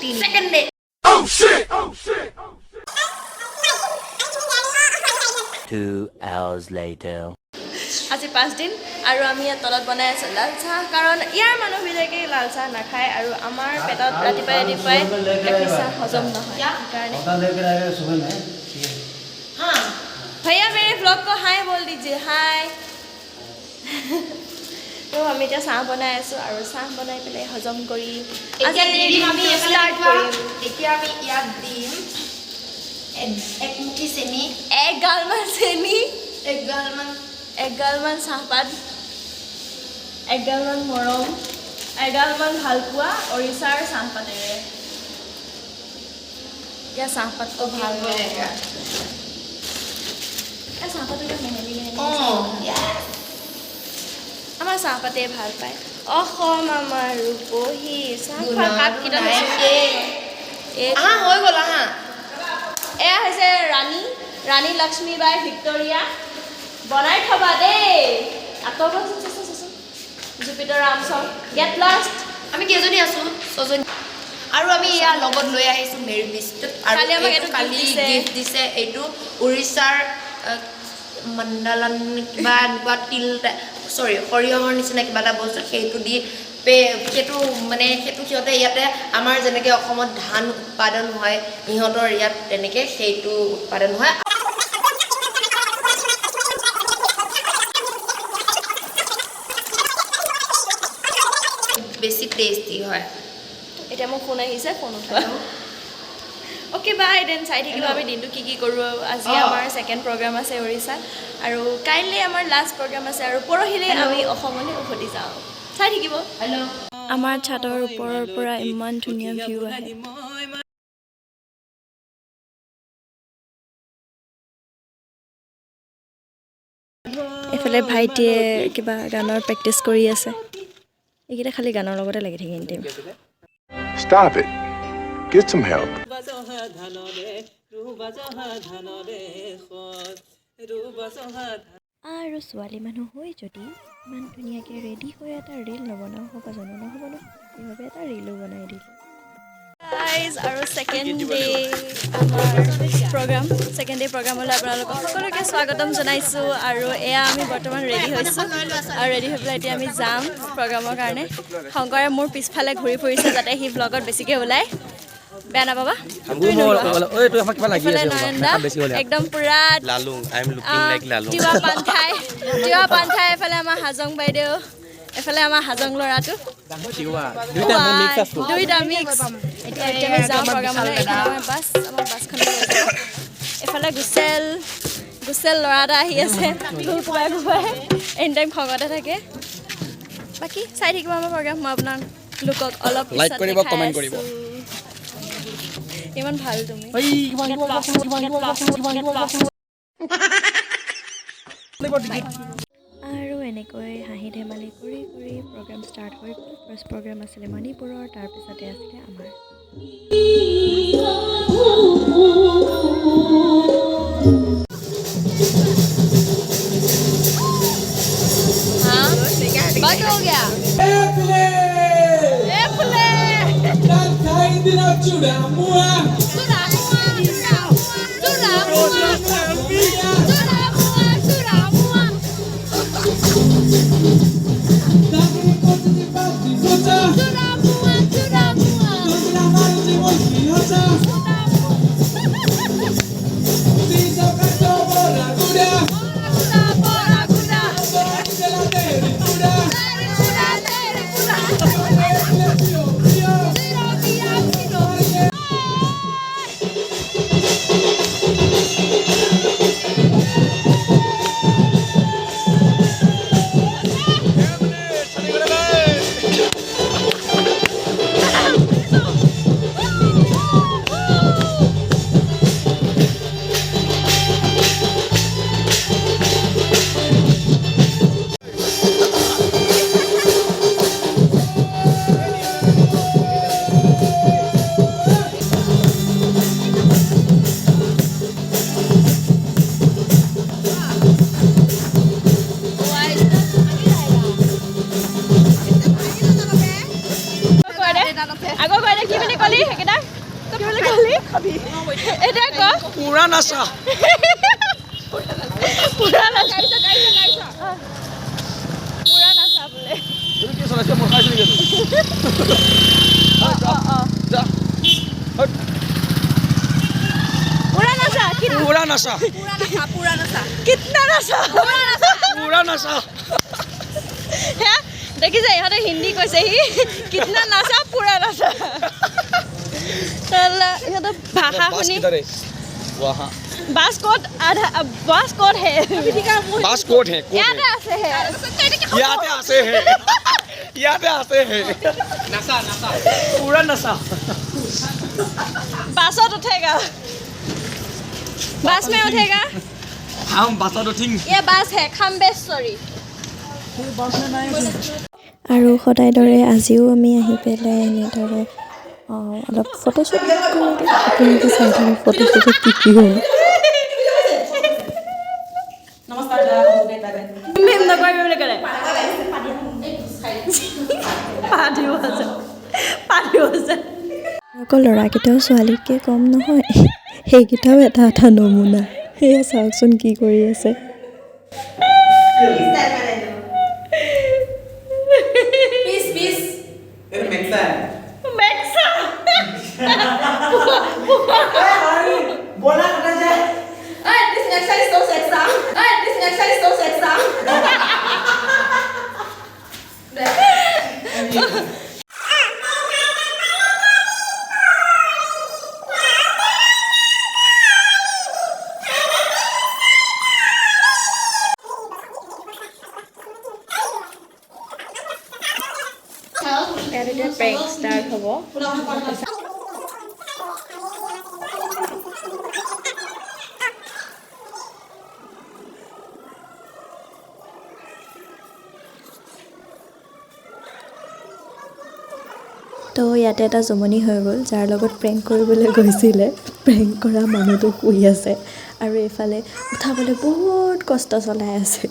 Second day. Oh shit! Oh shit! 2 hours later. আজি 5 দিন আৰু আমি ইয়াত তলত বনাই আছোঁ লাল চাহ কাৰণ ইয়াৰ মানুহবিলাকে লাল চাহ নাখায় আৰু আমাৰ পেটত ৰাতিপুৱাই গাখীৰ চাহ হজম নহয় সেইকাৰণে भैया मेरे ब्लॉग को हाय बोल दीजिए हाय तो আমি এতিয়া চাহ বনাই আছোঁ আৰু চাহ বনাই পেলাই হজম কৰি আজি আমি ষ্টাৰ্ট কৰিম এতিয়া আমি ইয়াত দিম এক মুঠি চেনি এগালমান চাহপাত এগালমান মৰম এগালমান ভালপোৱা অৰিছাৰ চাহপাতেৰে ইয়াৰ চাহপাতটো ভাল লাগে চাহপাতটো মেহেলি আমাৰ চাহপাতে ভাল পায় অসম আমাৰ ৰূপহী চাহপাত কাপকেইটা হৈ গ'ল এয়া হৈছে ৰাণী লক্ষ্মীবাই ভিক্টৰিয়া বনাই থবা দেই জুপিটাৰ ৰামচং গেট লাষ্ট আমি কেইজনী আছোঁ 6 জনী আৰু আমি ইয়াৰ লগত লৈ আহিছোঁ মেৰি বিস্কুট আৰু কালি গিফ্ট দিছে এইটো উৰিষ্যাৰ মণ্ডালন কিবা এনেকুৱা তিল চৰি সৰিয়হৰ নিচিনা কিবা এটা বস্তু সেইটো দি সেইটো মানে সেইটো সিহঁতে ইয়াতে আমাৰ যেনেকৈ অসমত ধান উৎপাদন হয় সিহঁতৰ ইয়াত তেনেকৈ সেইটো উৎপাদন হয় বেছি টেষ্টি হয় এতিয়া মোৰ ফোন আহিছে ফোন উঠোৱা অ'কে বাই দেন চাই থাকিব আমি দিনটো কি কৰোঁ আজি আমাৰ ছেকেণ্ড প্ৰগ্ৰাম আছে উৰিষ্যাত আৰু কাইলৈ আমাৰ লাষ্ট প্ৰগ্ৰাম আছে আৰু পৰহিলৈ আমি অসমলৈ উভতি যাওঁ চাই থাকিব আমাৰ ছাদৰ ওপৰৰ পৰা ইমান ধুনীয়া ভিউ আহে এইফালে ভাইটিয়ে কিবা গানৰ প্ৰেক্টিচ কৰি আছে এইকেইটা খালি গানৰ লগতে লাগি থাকে any time Stop it. Get some help. আৰু ছোৱালী মানুহ হৈ যদি ইমান ধুনীয়াকৈ ৰেডি হৈ এটা ৰীল নবনাওঁ হ'ব জানো নহ'ব ন সেইবাবে এটা ৰীলো বনাই দিলোঁ গাইজ আৰু ছেকেণ্ড ডে প্ৰগ্ৰামলৈ আপোনালোকক সকলোকে স্বাগতম জনাইছোঁ আৰু এয়া আমি বৰ্তমান ৰেডি হৈছোঁ আৰু ৰেডি হৈ পেলাই এতিয়া আমি যাম প্ৰগ্ৰামৰ কাৰণে শংকৰে মোৰ পিছফালে ঘূৰি ফুৰিছে যাতে সি ব্লগত বেছিকৈ ওলায় বেয়া নাপাবা একদম পুৰা তিৱা পান্থাই এফালে আমাৰ হাজং বাইদেউ এফালে আমাৰ হাজং ল'ৰাটো দুইটা মিক্স এতিয়া আমি যাওঁ প্ৰগ্ৰামলৈ আমাৰ বাছখনে এফালে গুচেল ল'ৰা এটা আহি আছে কোবাই এনি টাইম খঙতে থাকে বাকী চাই থাকিব আমাৰ প্ৰগ্ৰাম মই আপোনাক লোকক অলপ লাইক কৰিব কমেণ্ট কৰিব ইমান ভাল তুমি আৰু এনেকৈ হাঁহি ধেমালি কৰি প্ৰগ্ৰাম ষ্টাৰ্ট হৈ গ'ল ফাৰ্ষ্ট প্ৰগ্ৰাম আছিলে মণিপুৰৰ তাৰপিছতে আছিলে আমাৰ আগৰ কয়লা কি বুলি ক'লি সেইকেইটা এটা ক পুৰা নাচা পুৰা নাচা পুৰা নাচা বোলে তুমি কি চলাইছা মই খাইছো নেকি যা পুৰা নাচা পুৰা নাচা কিতনা নাচা পুৰা নাচা হ্যাঁ দেখিছে ইহঁতে হিন্দী কৈছে সি কিতনা নাচা পুৰা নাচা ইহঁতৰ ভাষা শুনি वहाँ बास कोट आधा बास कोट है बास कोट है याते আছে হে याते आते हैं नशा पूरा नशा बासत उठेगा बास में उठेगा हम बासत उठेंगे ये बास है खाम्बेश्वरी আৰু সদায় দৰে আজিও আমি আহি পেলাই এনেদৰে অলপ ফটোশ্বুট কৰিলোঁ আপোনালোকে চাই থাকক ফটোশ্বুটত কি হ'ল অকল ল'ৰাকেইটাও ছোৱালীতকৈ কম নহয় সেইকেইটাও এটা এটা নমুনা সেয়া চাওকচোন কি কৰি আছে बोला करना जाए this exercise is so sexy this exercise is so sexy এটা প্ৰেংক ষ্টাৰ্ট হ'ব তো ইয়াতে এটা জমনি হৈ গ'ল যাৰ লগত প্ৰেংক কৰিবলৈ গৈছিলে প্ৰেংক কৰা মানুহটো শুই আছে আৰু এইফালে উঠাবলৈ বহুত কষ্ট চলাই আছে